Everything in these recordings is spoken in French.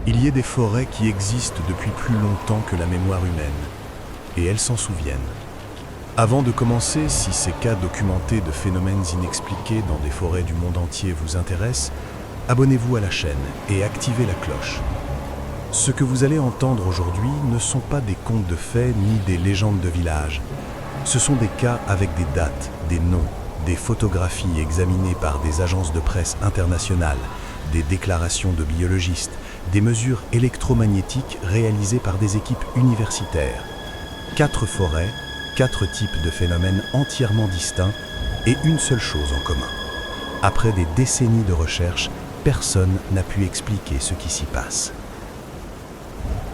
Il y a des forêts qui existent depuis plus longtemps que la mémoire humaine, et elles s'en souviennent. Avant de commencer, si ces cas documentés de phénomènes inexpliqués dans des forêts du monde entier vous intéressent, abonnez-vous à la chaîne et activez la cloche. Ce que vous allez entendre aujourd'hui ne sont pas des contes de fées ni des légendes de village. Ce sont des cas avec des dates, des noms, des photographies examinées par des agences de presse internationales, des déclarations de biologistes, des mesures électromagnétiques réalisées par des équipes universitaires. 4 forêts, 4 types de phénomènes entièrement distincts et une seule chose en commun. Après des décennies de recherche, personne n'a pu expliquer ce qui s'y passe.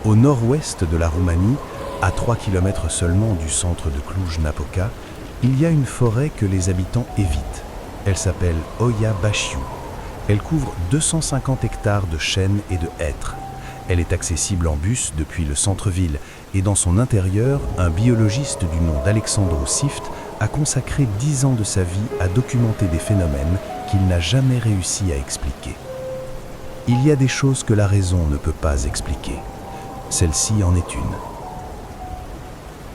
Au nord-ouest de la Roumanie, à 3 km seulement du centre de Cluj-Napoca, il y a une forêt que les habitants évitent. Elle s'appelle Oia Bașiu. Elle couvre 250 hectares de chênes et de hêtres. Elle est accessible en bus depuis le centre-ville et dans son intérieur, un biologiste du nom d'Alexandru Sift a consacré 10 ans de sa vie à documenter des phénomènes qu'il n'a jamais réussi à expliquer. Il y a des choses que la raison ne peut pas expliquer. Celle-ci en est une.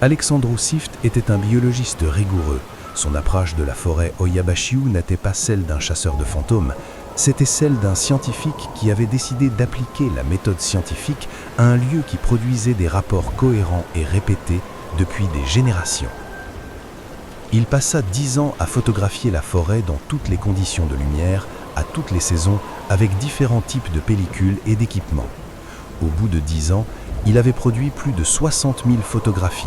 Alexandru Sift était un biologiste rigoureux. Son approche de la forêt Oia Bașiu n'était pas celle d'un chasseur de fantômes, c'était celle d'un scientifique qui avait décidé d'appliquer la méthode scientifique à un lieu qui produisait des rapports cohérents et répétés depuis des générations. Il passa 10 ans à photographier la forêt dans toutes les conditions de lumière, à toutes les saisons, avec différents types de pellicules et d'équipements. Au bout de 10 ans, il avait produit plus de 60 000 photographies.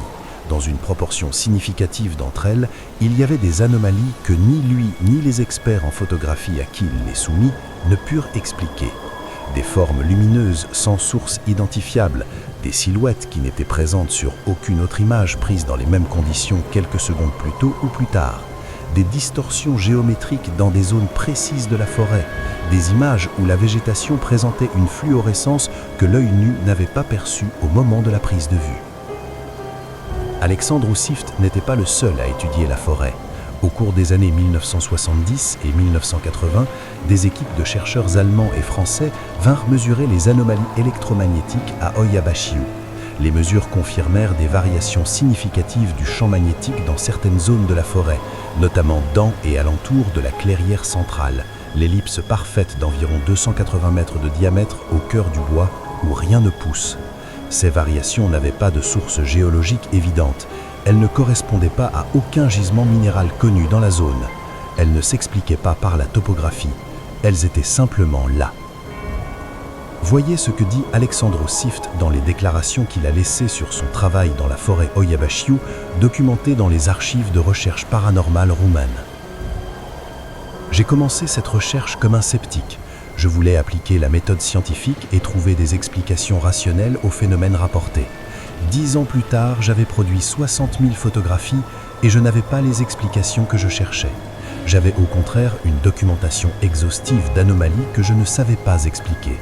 Dans une proportion significative d'entre elles, il y avait des anomalies que ni lui ni les experts en photographie à qui il les soumit ne purent expliquer. Des formes lumineuses sans source identifiable, des silhouettes qui n'étaient présentes sur aucune autre image prise dans les mêmes conditions quelques secondes plus tôt ou plus tard, des distorsions géométriques dans des zones précises de la forêt, des images où la végétation présentait une fluorescence que l'œil nu n'avait pas perçue au moment de la prise de vue. Alexandru Sift n'était pas le seul à étudier la forêt. Au cours des années 1970 et 1980, des équipes de chercheurs allemands et français vinrent mesurer les anomalies électromagnétiques à Oia Bașiu. Les mesures confirmèrent des variations significatives du champ magnétique dans certaines zones de la forêt, notamment dans et alentour de la clairière centrale, l'ellipse parfaite d'environ 280 mètres de diamètre au cœur du bois où rien ne pousse. Ces variations n'avaient pas de source géologique évidente. Elles ne correspondaient pas à aucun gisement minéral connu dans la zone. Elles ne s'expliquaient pas par la topographie. Elles étaient simplement là. Voyez ce que dit Alexandru Sift dans les déclarations qu'il a laissées sur son travail dans la forêt Oia Bașiu, documentées dans les archives de recherche paranormale roumaines. J'ai commencé cette recherche comme un sceptique. Je voulais appliquer la méthode scientifique et trouver des explications rationnelles aux phénomènes rapportés. 10 ans plus tard, j'avais produit 60 000 photographies et je n'avais pas les explications que je cherchais. J'avais au contraire une documentation exhaustive d'anomalies que je ne savais pas expliquer.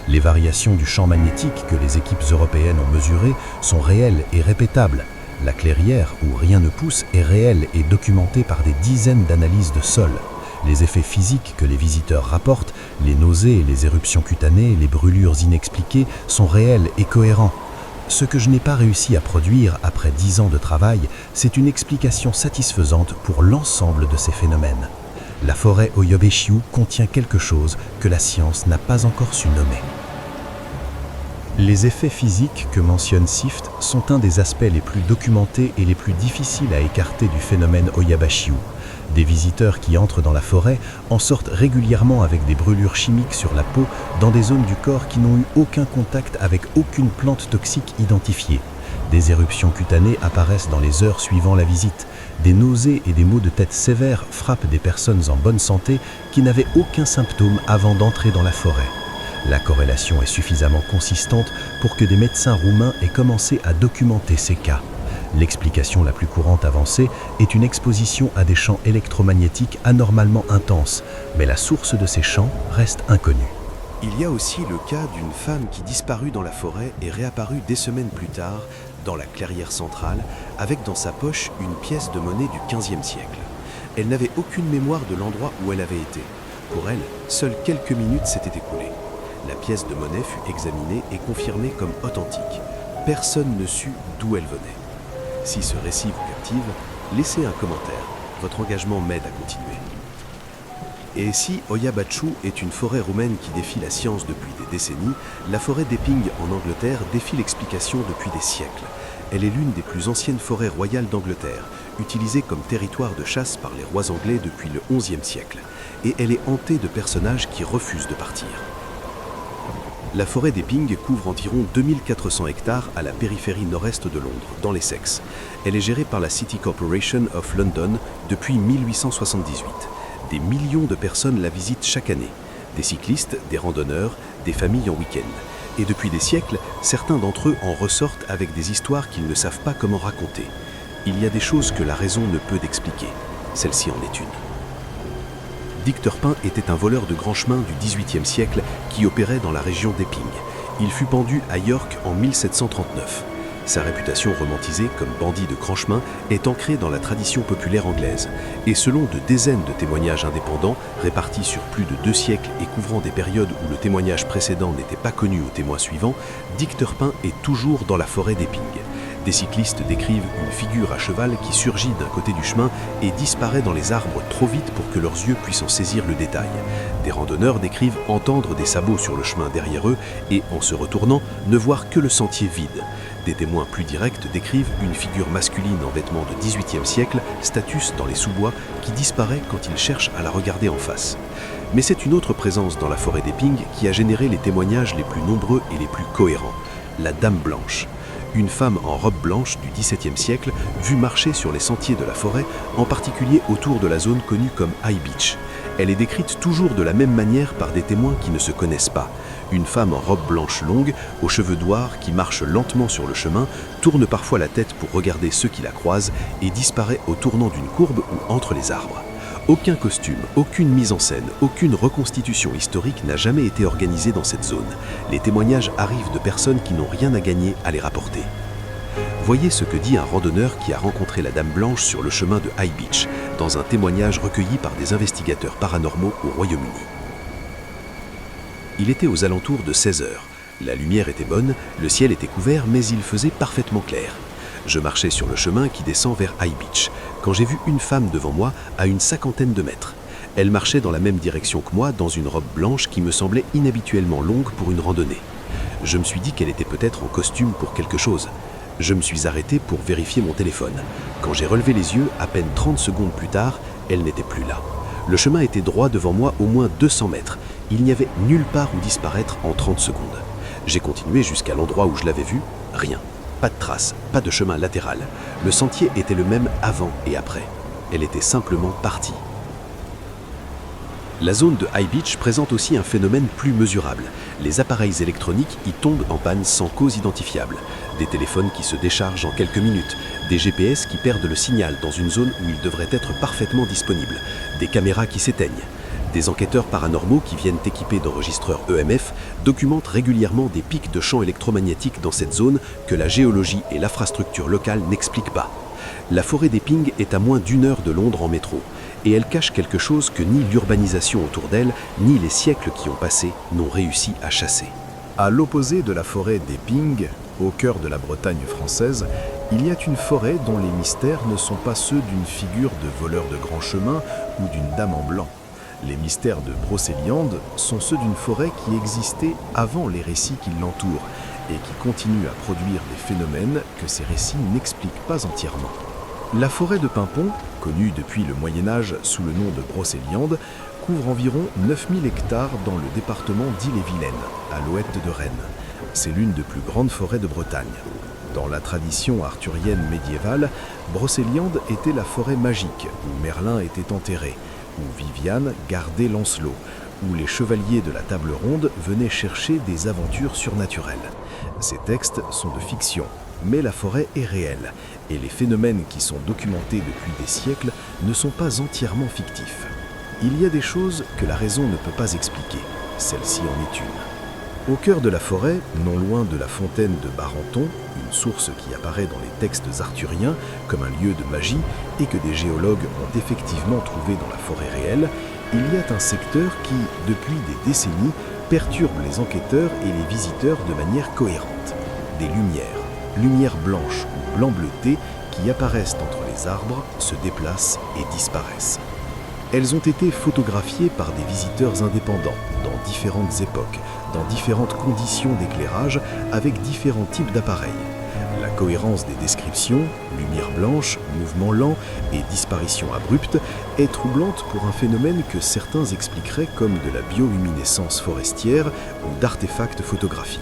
Les variations du champ magnétique que les équipes européennes ont mesurées sont réelles et répétables. La clairière, où rien ne pousse, est réelle et documentée par des dizaines d'analyses de sol. Les effets physiques que les visiteurs rapportent, les nausées, les éruptions cutanées, les brûlures inexpliquées sont réels et cohérents. Ce que je n'ai pas réussi à produire après 10 ans de travail, c'est une explication satisfaisante pour l'ensemble de ces phénomènes. La forêt Oia Bașiu contient quelque chose que la science n'a pas encore su nommer. Les effets physiques que mentionne Sift sont un des aspects les plus documentés et les plus difficiles à écarter du phénomène Oia Bașiu. Des visiteurs qui entrent dans la forêt en sortent régulièrement avec des brûlures chimiques sur la peau dans des zones du corps qui n'ont eu aucun contact avec aucune plante toxique identifiée. Des éruptions cutanées apparaissent dans les heures suivant la visite. Des nausées et des maux de tête sévères frappent des personnes en bonne santé qui n'avaient aucun symptôme avant d'entrer dans la forêt. La corrélation est suffisamment consistante pour que des médecins roumains aient commencé à documenter ces cas. L'explication la plus courante avancée est une exposition à des champs électromagnétiques anormalement intenses, mais la source de ces champs reste inconnue. Il y a aussi le cas d'une femme qui disparut dans la forêt et réapparut des semaines plus tard dans la clairière centrale avec dans sa poche une pièce de monnaie du XVe siècle. Elle n'avait aucune mémoire de l'endroit où elle avait été. Pour elle, seules quelques minutes s'étaient écoulées. La pièce de monnaie fut examinée et confirmée comme authentique. Personne ne sut d'où elle venait. Si ce récit vous captive, laissez un commentaire. Votre engagement m'aide à continuer. Et si Oyabachu est une forêt roumaine qui défie la science depuis des décennies, la forêt d'Epping en Angleterre défie l'explication depuis des siècles. Elle est l'une des plus anciennes forêts royales d'Angleterre, utilisée comme territoire de chasse par les rois anglais depuis le XIe siècle. Et elle est hantée de personnages qui refusent de partir. La forêt d'Epping couvre environ 2400 hectares à la périphérie nord-est de Londres, dans l'Essex. Elle est gérée par la City Corporation of London depuis 1878. Des millions de personnes la visitent chaque année. Des cyclistes, des randonneurs, des familles en week-end. Et depuis des siècles, certains d'entre eux en ressortent avec des histoires qu'ils ne savent pas comment raconter. Il y a des choses que la raison ne peut expliquer. Celle-ci en est une. Dick Turpin était un voleur de grand chemin du XVIIIe siècle qui opérait dans la région d'Epping. Il fut pendu à York en 1739. Sa réputation romantisée comme bandit de grand chemin est ancrée dans la tradition populaire anglaise. Et selon de dizaines de témoignages indépendants, répartis sur plus de 2 siècles et couvrant des périodes où le témoignage précédent n'était pas connu au témoin suivant, Dick Turpin est toujours dans la forêt d'Epping. Des cyclistes décrivent une figure à cheval qui surgit d'un côté du chemin et disparaît dans les arbres trop vite pour que leurs yeux puissent en saisir le détail. Des randonneurs décrivent entendre des sabots sur le chemin derrière eux et, en se retournant, ne voir que le sentier vide. Des témoins plus directs décrivent une figure masculine en vêtements de XVIIIe siècle, status dans les sous-bois, qui disparaît quand ils cherchent à la regarder en face. Mais c'est une autre présence dans la forêt d'Epping qui a généré les témoignages les plus nombreux et les plus cohérents. La Dame Blanche. Une femme en robe blanche du XVIIe siècle vue marcher sur les sentiers de la forêt, en particulier autour de la zone connue comme High Beach. Elle est décrite toujours de la même manière par des témoins qui ne se connaissent pas. Une femme en robe blanche longue, aux cheveux noirs, qui marche lentement sur le chemin, tourne parfois la tête pour regarder ceux qui la croisent et disparaît au tournant d'une courbe ou entre les arbres. Aucun costume, aucune mise en scène, aucune reconstitution historique n'a jamais été organisée dans cette zone. Les témoignages arrivent de personnes qui n'ont rien à gagner à les rapporter. Voyez ce que dit un randonneur qui a rencontré la Dame Blanche sur le chemin de High Beach, dans un témoignage recueilli par des investigateurs paranormaux au Royaume-Uni. Il était aux alentours de 16 heures. La lumière était bonne, le ciel était couvert, mais il faisait parfaitement clair. Je marchais sur le chemin qui descend vers High Beach, quand j'ai vu une femme devant moi à une 50aine de mètres. Elle marchait dans la même direction que moi, dans une robe blanche qui me semblait inhabituellement longue pour une randonnée. Je me suis dit qu'elle était peut-être en costume pour quelque chose. Je me suis arrêté pour vérifier mon téléphone. Quand j'ai relevé les yeux, à peine 30 secondes plus tard, elle n'était plus là. Le chemin était droit devant moi au moins 200 mètres. Il n'y avait nulle part où disparaître en 30 secondes. J'ai continué jusqu'à l'endroit où je l'avais vue, rien. Pas de traces, pas de chemin latéral. Le sentier était le même avant et après. Elle était simplement partie. La zone de High Beach présente aussi un phénomène plus mesurable. Les appareils électroniques y tombent en panne sans cause identifiable. Des téléphones qui se déchargent en quelques minutes. Des GPS qui perdent le signal dans une zone où ils devraient être parfaitement disponibles. Des caméras qui s'éteignent. Des enquêteurs paranormaux qui viennent équipés d'enregistreurs EMF documentent régulièrement des pics de champs électromagnétiques dans cette zone que la géologie et l'infrastructure locale n'expliquent pas. La forêt d'Epping est à moins d'1 heure de Londres en métro, et elle cache quelque chose que ni l'urbanisation autour d'elle, ni les siècles qui ont passé n'ont réussi à chasser. À l'opposé de la forêt d'Epping, au cœur de la Bretagne française, il y a une forêt dont les mystères ne sont pas ceux d'une figure de voleur de grand chemin ou d'une dame en blanc. Les mystères de Brocéliande sont ceux d'une forêt qui existait avant les récits qui l'entourent et qui continue à produire des phénomènes que ces récits n'expliquent pas entièrement. La forêt de Paimpont, connue depuis le Moyen-Âge sous le nom de Brocéliande, couvre environ 9000 hectares dans le département d'Ille-et-Vilaine, à l'ouest de Rennes. C'est l'une des plus grandes forêts de Bretagne. Dans la tradition arthurienne médiévale, Brocéliande était la forêt magique où Merlin était enterré, où Viviane gardait Lancelot, où les chevaliers de la table ronde venaient chercher des aventures surnaturelles. Ces textes sont de fiction, mais la forêt est réelle, et les phénomènes qui sont documentés depuis des siècles ne sont pas entièrement fictifs. Il y a des choses que la raison ne peut pas expliquer, celle-ci en est une. Au cœur de la forêt, non loin de la fontaine de Barenton, une source qui apparaît dans les textes arthuriens comme un lieu de magie et que des géologues ont effectivement trouvé dans la forêt réelle, il y a un secteur qui, depuis des décennies, perturbent les enquêteurs et les visiteurs de manière cohérente. Des lumières blanches ou blanc bleuté qui apparaissent entre les arbres, se déplacent et disparaissent. Elles ont été photographiées par des visiteurs indépendants, dans différentes époques, dans différentes conditions d'éclairage, avec différents types d'appareils. La cohérence des descriptions, lumière blanche, mouvement lent et disparition abrupte, est troublante pour un phénomène que certains expliqueraient comme de la bioluminescence forestière ou d'artefacts photographiques.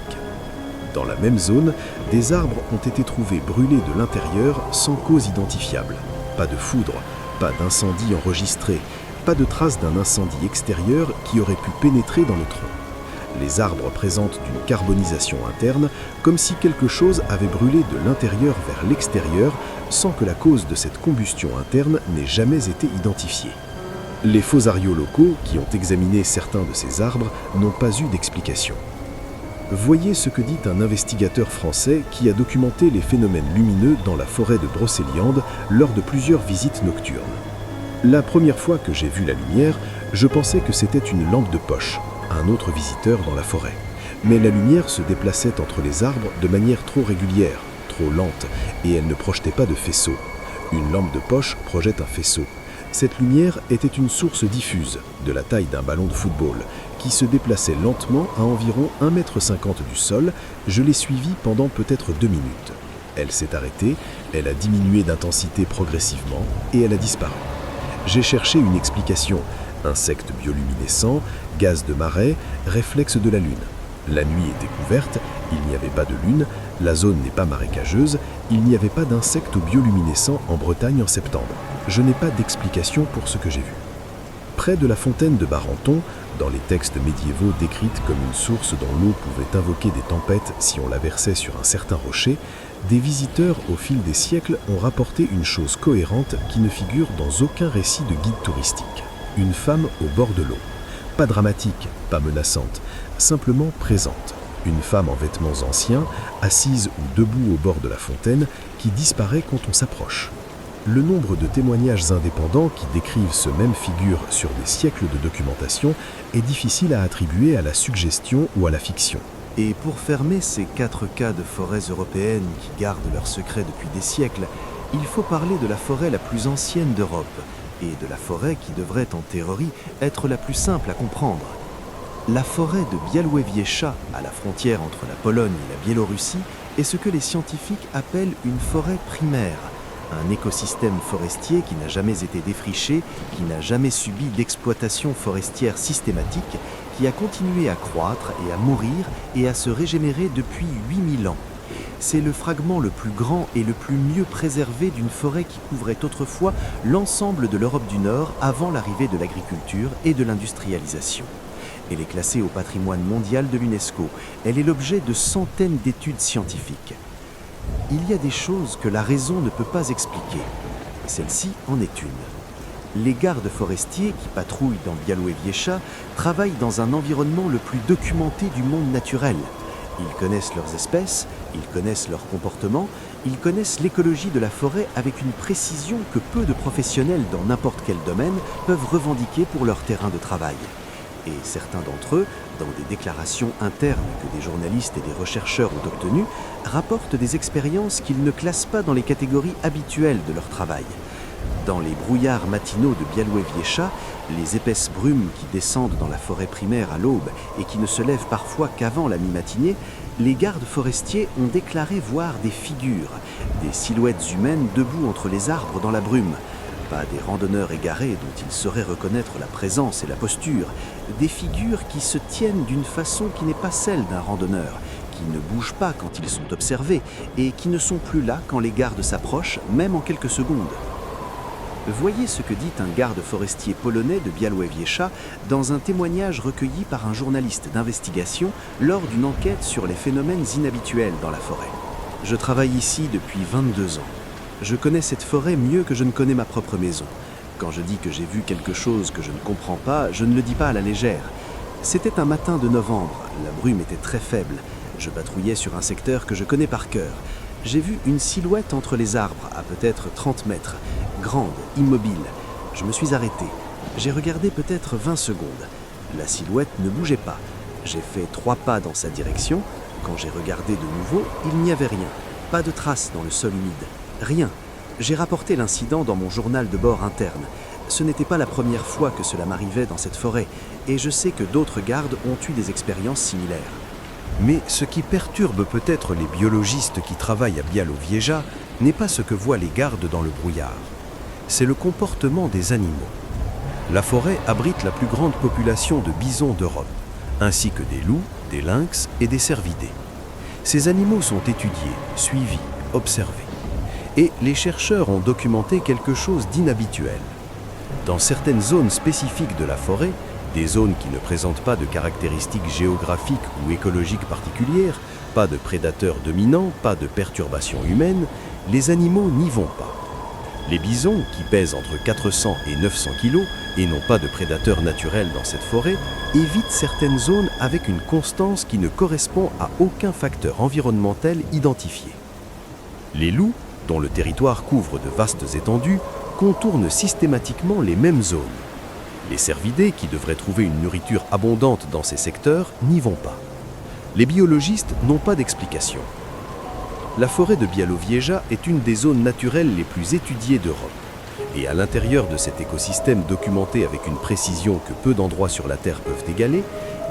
Dans la même zone, des arbres ont été trouvés brûlés de l'intérieur sans cause identifiable. Pas de foudre, pas d'incendie enregistré, pas de traces d'un incendie extérieur qui aurait pu pénétrer dans le tronc. Les arbres présentent d'une carbonisation interne, comme si quelque chose avait brûlé de l'intérieur vers l'extérieur, sans que la cause de cette combustion interne n'ait jamais été identifiée. Les fausarios locaux, qui ont examiné certains de ces arbres, n'ont pas eu d'explication. Voyez ce que dit un investigateur français qui a documenté les phénomènes lumineux dans la forêt de Brocéliande lors de plusieurs visites nocturnes. La première fois que j'ai vu la lumière, je pensais que c'était une lampe de poche, un autre visiteur dans la forêt. Mais la lumière se déplaçait entre les arbres de manière trop régulière, trop lente, et elle ne projetait pas de faisceau. Une lampe de poche projette un faisceau. Cette lumière était une source diffuse, de la taille d'un ballon de football, qui se déplaçait lentement à environ 1,50 m du sol. Je l'ai suivie pendant peut-être 2 minutes. Elle s'est arrêtée, elle a diminué d'intensité progressivement, et elle a disparu. J'ai cherché une explication. Insectes bioluminescents, gaz de marée, réflexe de la Lune. La nuit était couverte, il n'y avait pas de lune, la zone n'est pas marécageuse, il n'y avait pas d'insectes bioluminescents en Bretagne en septembre. Je n'ai pas d'explication pour ce que j'ai vu. Près de la fontaine de Barenton, dans les textes médiévaux décrite comme une source dont l'eau pouvait invoquer des tempêtes si on la versait sur un certain rocher, des visiteurs au fil des siècles ont rapporté une chose cohérente qui ne figure dans aucun récit de guide touristique. Une femme au bord de l'eau. Pas dramatique, pas menaçante, simplement présente. Une femme en vêtements anciens, assise ou debout au bord de la fontaine, qui disparaît quand on s'approche. Le nombre de témoignages indépendants qui décrivent ce même figure sur des siècles de documentation est difficile à attribuer à la suggestion ou à la fiction. Et pour fermer ces 4 cas de forêts européennes qui gardent leurs secrets depuis des siècles, il faut parler de la forêt la plus ancienne d'Europe et de la forêt qui devrait en théorie être la plus simple à comprendre. La forêt de Białowieża, à la frontière entre la Pologne et la Biélorussie, est ce que les scientifiques appellent une forêt primaire, un écosystème forestier qui n'a jamais été défriché, qui n'a jamais subi d'exploitation forestière systématique, qui a continué à croître et à mourir et à se régénérer depuis 8000 ans. C'est le fragment le plus grand et le plus mieux préservé d'une forêt qui couvrait autrefois l'ensemble de l'Europe du Nord avant l'arrivée de l'agriculture et de l'industrialisation. Elle est classée au patrimoine mondial de l'UNESCO. Elle est l'objet de centaines d'études scientifiques. Il y a des choses que la raison ne peut pas expliquer. Celle-ci en est une. Les gardes forestiers qui patrouillent dans Białowieża travaillent dans un environnement le plus documenté du monde naturel. Ils connaissent leurs espèces, ils connaissent leur comportement, ils connaissent l'écologie de la forêt avec une précision que peu de professionnels dans n'importe quel domaine peuvent revendiquer pour leur terrain de travail. Et certains d'entre eux, dans des déclarations internes que des journalistes et des chercheurs ont obtenues, rapportent des expériences qu'ils ne classent pas dans les catégories habituelles de leur travail. Dans les brouillards matinaux de Białowieża, les épaisses brumes qui descendent dans la forêt primaire à l'aube et qui ne se lèvent parfois qu'avant la mi-matinée, les gardes forestiers ont déclaré voir des figures, des silhouettes humaines debout entre les arbres dans la brume. Pas des randonneurs égarés dont ils sauraient reconnaître la présence et la posture, des figures qui se tiennent d'une façon qui n'est pas celle d'un randonneur, qui ne bougent pas quand ils sont observés et qui ne sont plus là quand les gardes s'approchent, même en quelques secondes. Voyez ce que dit un garde forestier polonais de Białowieża dans un témoignage recueilli par un journaliste d'investigation lors d'une enquête sur les phénomènes inhabituels dans la forêt. « Je travaille ici depuis 22 ans. Je connais cette forêt mieux que je ne connais ma propre maison. Quand je dis que j'ai vu quelque chose que je ne comprends pas, je ne le dis pas à la légère. C'était un matin de novembre, la brume était très faible. Je patrouillais sur un secteur que je connais par cœur. J'ai vu une silhouette entre les arbres, à peut-être 30 mètres, grande, immobile. Je me suis arrêté. J'ai regardé peut-être 20 secondes. La silhouette ne bougeait pas. J'ai fait 3 pas dans sa direction. Quand j'ai regardé de nouveau, il n'y avait rien. Pas de traces dans le sol humide. Rien. J'ai rapporté l'incident dans mon journal de bord interne. Ce n'était pas la première fois que cela m'arrivait dans cette forêt, et je sais que d'autres gardes ont eu des expériences similaires. Mais ce qui perturbe peut-être les biologistes qui travaillent à Białowieża n'est pas ce que voient les gardes dans le brouillard. C'est le comportement des animaux. La forêt abrite la plus grande population de bisons d'Europe, ainsi que des loups, des lynx et des cervidés. Ces animaux sont étudiés, suivis, observés. Et les chercheurs ont documenté quelque chose d'inhabituel. Dans certaines zones spécifiques de la forêt, des zones qui ne présentent pas de caractéristiques géographiques ou écologiques particulières, pas de prédateurs dominants, pas de perturbations humaines, les animaux n'y vont pas. Les bisons, qui pèsent entre 400 et 900 kg et n'ont pas de prédateurs naturels dans cette forêt, évitent certaines zones avec une constance qui ne correspond à aucun facteur environnemental identifié. Les loups, dont le territoire couvre de vastes étendues, contournent systématiquement les mêmes zones. Les cervidés, qui devraient trouver une nourriture abondante dans ces secteurs, n'y vont pas. Les biologistes n'ont pas d'explication. La forêt de Białowieża est une des zones naturelles les plus étudiées d'Europe. Et à l'intérieur de cet écosystème documenté avec une précision que peu d'endroits sur la Terre peuvent égaler,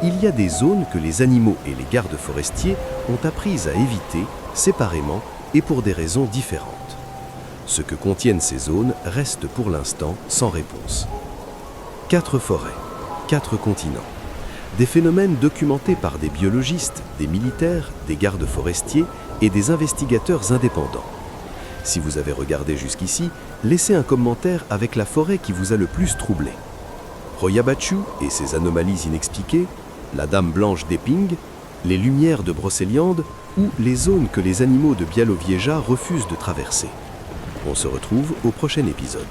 il y a des zones que les animaux et les gardes forestiers ont apprises à éviter, séparément et pour des raisons différentes. Ce que contiennent ces zones reste pour l'instant sans réponse. 4 forêts, 4 continents. Des phénomènes documentés par des biologistes, des militaires, des gardes forestiers et des investigateurs indépendants. Si vous avez regardé jusqu'ici, laissez un commentaire avec la forêt qui vous a le plus troublé. Royabachu et ses anomalies inexpliquées, la Dame blanche d'Epping, les lumières de Brocéliande ou les zones que les animaux de Białowieża refusent de traverser. On se retrouve au prochain épisode.